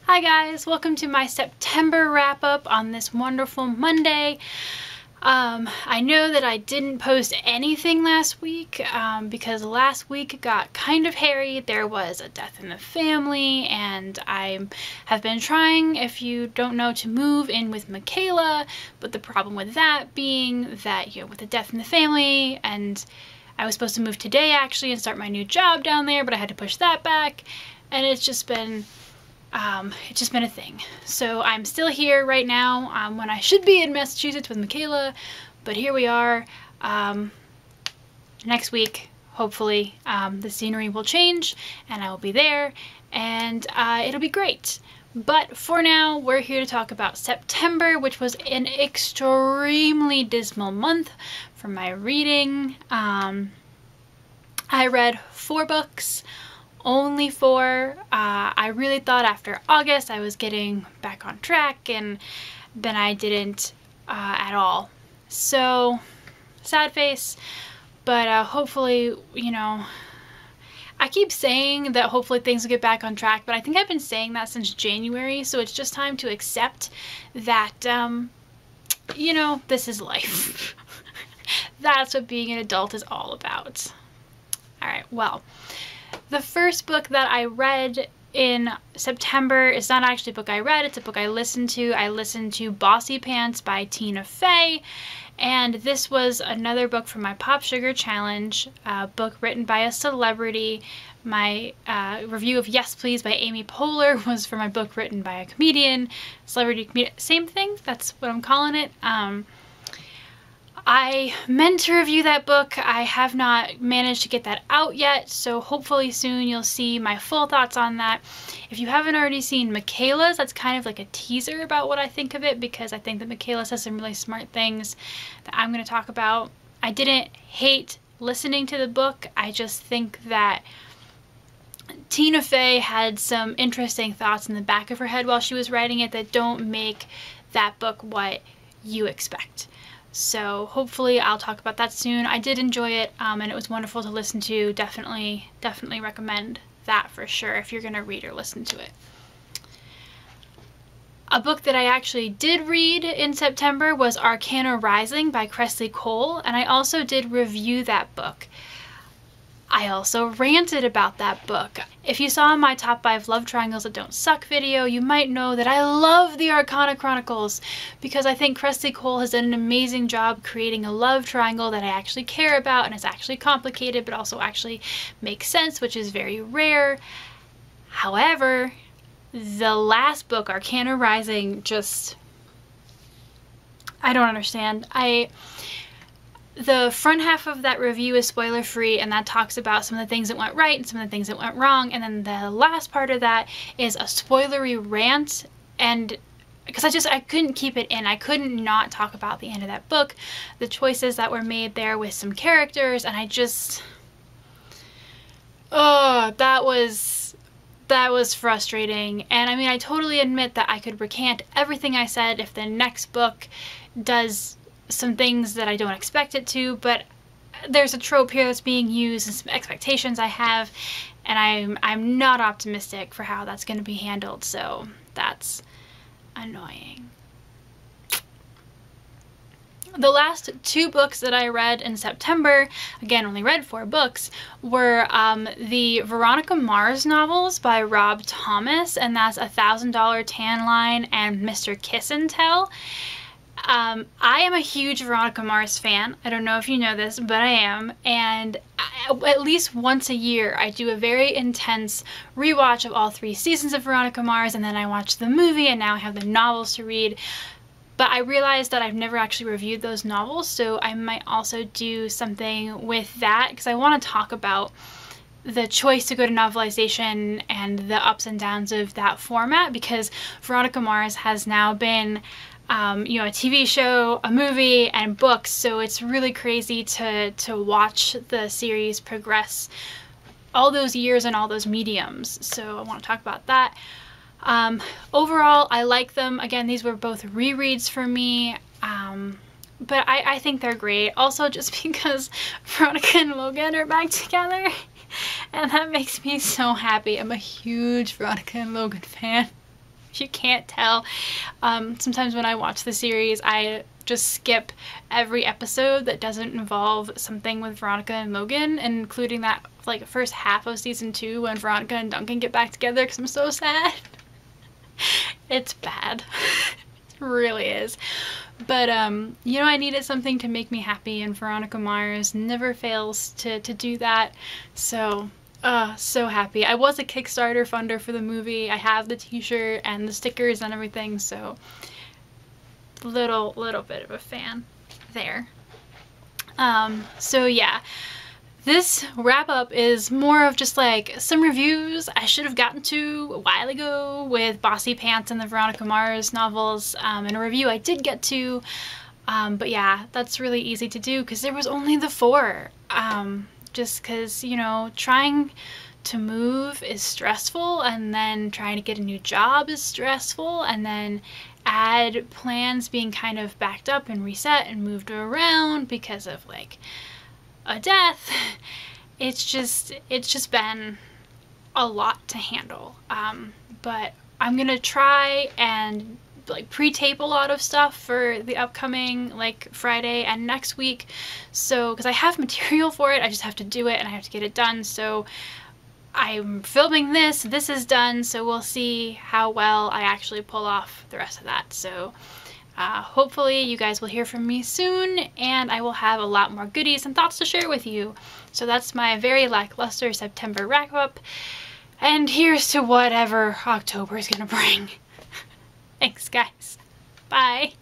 Hi guys, welcome to my September wrap-up on this wonderful Monday. I know that I didn't post anything last week because last week got kind of hairy. There was a death in the family and I have been trying, if you don't know, to move in with Michaela, but the problem with that being that, with the death in the family, and I was supposed to move today actually and start my new job down there, but I had to push that back, and it's just been a thing. So I'm still here right now when I should be in Massachusetts with Michaela, but here we are. Next week, hopefully, the scenery will change and I will be there and it'll be great. But for now, we're here to talk about September, which was an extremely dismal month for my reading. I read 4 books. Only 4. I really thought after August I was getting back on track, and then I didn't at all. So, sad face, but hopefully, I keep saying that hopefully things will get back on track, but I think I've been saying that since January, so it's just time to accept that, this is life. That's what being an adult is all about. Alright, well. The first book that I read in September is not actually a book I read, it's a book I listened to. I listened to Bossy Pants by Tina Fey, and this was another book from my Pop Sugar Challenge, a book written by a celebrity. My review of Yes Please by Amy Poehler was for my book written by a comedian, celebrity comedian, same thing, that's what I'm calling it. I meant to review that book. I have not managed to get that out yet, so hopefully soon you'll see my full thoughts on that. If you haven't already seen Michaela's, that's kind of like a teaser about what I think of it, because I think that Michaela says some really smart things that I'm going to talk about. I didn't hate listening to the book. I just think that Tina Fey had some interesting thoughts in the back of her head while she was writing it that don't make that book what you expect. So hopefully I'll talk about that soon. I did enjoy it, and it was wonderful to listen to. Definitely recommend that for sure if you're gonna read or listen to it. A book that I actually did read in September was Arcana Rising by Kresley Cole, and I also did review that book. I also ranted about that book. If you saw my top 5 love triangles that don't suck video, you might know that I love the Arcana Chronicles because I think Kresley Cole has done an amazing job creating a love triangle that I actually care about, and it's actually complicated but also actually makes sense, which is very rare. However, the last book, Arcana Rising, I don't understand. The front half of that review is spoiler free, and that talks about some of the things that went right and some of the things that went wrong, and then the last part of that is a spoilery rant, and because I couldn't keep it in. I couldn't not talk about the end of that book, the choices that were made there with some characters, and that was frustrating. And I mean, I totally admit that I could recant everything I said if the next book does some things that I don't expect it to, but there's a trope here that's being used and some expectations I have, and I'm not optimistic for how that's going to be handled, so that's annoying. The last 2 books that I read in September, again only read 4 books, were the Veronica Mars novels by Rob Thomas, and that's $1,000 Tan Line and Mr. Kiss and Tell. I am a huge Veronica Mars fan. I don't know if you know this, but I am, and at least once a year I do a very intense rewatch of all 3 seasons of Veronica Mars, and then I watch the movie, and now I have the novels to read. But I realized that I've never actually reviewed those novels, so I might also do something with that, because I want to talk about the choice to go to novelization and the ups and downs of that format, because Veronica Mars has now been a TV show, a movie, and books, so it's really crazy to watch the series progress all those years and all those mediums, so I want to talk about that. Overall, I like them. Again, these were both rereads for me, but I think they're great. Also, just because Veronica and Logan are back together, and that makes me so happy. I'm a huge Veronica and Logan fan. If you can't tell, sometimes when I watch the series, I just skip every episode that doesn't involve something with Veronica and Logan, including that like first half of season 2 when Veronica and Duncan get back together because I'm so sad. It's bad. It really is. But you know, I needed something to make me happy, and Veronica Mars never fails to do that. So so happy. I was a Kickstarter funder for the movie. I have the t-shirt and the stickers and everything, so little bit of a fan there. So yeah, this wrap up is more of just like some reviews I should have gotten to a while ago with Bossy Pants and the Veronica Mars novels, and a review I did get to, but yeah, that's really easy to do because there was only the 4. Just because, you know, trying to move is stressful, and then trying to get a new job is stressful, and then add plans being kind of backed up and reset and moved around because of like a death. It's just been a lot to handle. But I'm gonna try and like pre-tape a lot of stuff for the upcoming like Friday and next week, so because I have material for it, I just have to do it and I have to get it done. So I'm filming this is done, so we'll see how well I actually pull off the rest of that. So hopefully you guys will hear from me soon, and I will have a lot more goodies and thoughts to share with you. So that's my very lackluster September wrap up, and here's to whatever October is gonna bring. Thanks guys. Bye.